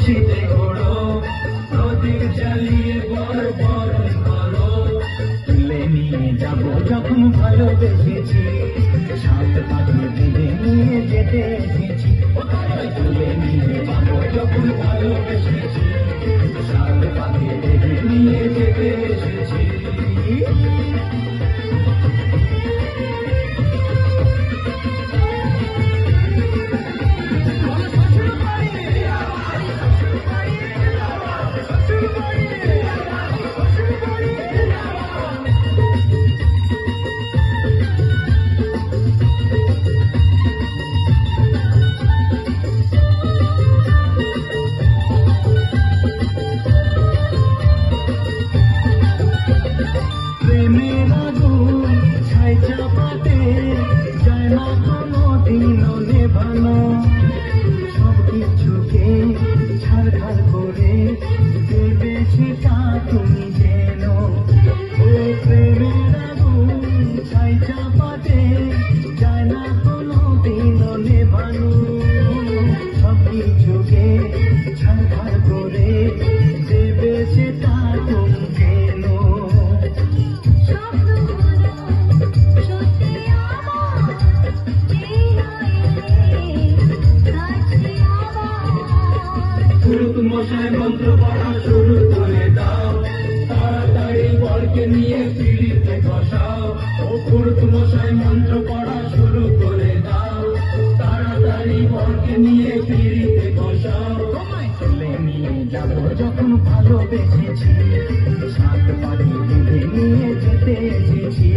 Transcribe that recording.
খুশিতে ঘোরো, প্রদীপ জ্বালিয়ে বড় বরণ করো। তুলে নিয়ে যাবো যখন ভালোবেসেছি, সাত পাখি বেঁধে নিয়ে যেতে এসেছি। তুলে নিয়ে যাবো যখন ভালোবেসেছি, সাত পাখি বেঁধে নিয়ে যেতে এসেছি। প্রেমের আগুন ছাই চাপাতে যায় না কোনোদিনও নেভানো, সব কিছুকে ছাড়খাড় করে দেবে সেটা তুমি যেন। ও প্রেমের আগুন ছাই চাপাতে যায় না কোনোদিনও নেভানো, সব কিছুকে ছাড়খাড় করে দেবে সেটা তুমি যেন। পুরুত মশাই মন্ত্র পড়া শুরু করে দাও, তাড়াতাড়ি বরকে নিয়ে পিড়িতে বসাও। ও পুরুত মশাই মন্ত্র পড়া শুরু করে দাও, তাড়াতাড়ি বরকে নিয়ে পিড়িতে বসাও। তুলে নিয়ে যাবো যখন ভালোবেসেছি, সাত পাখি বেঁধে নিয়ে যেতে এসেছি।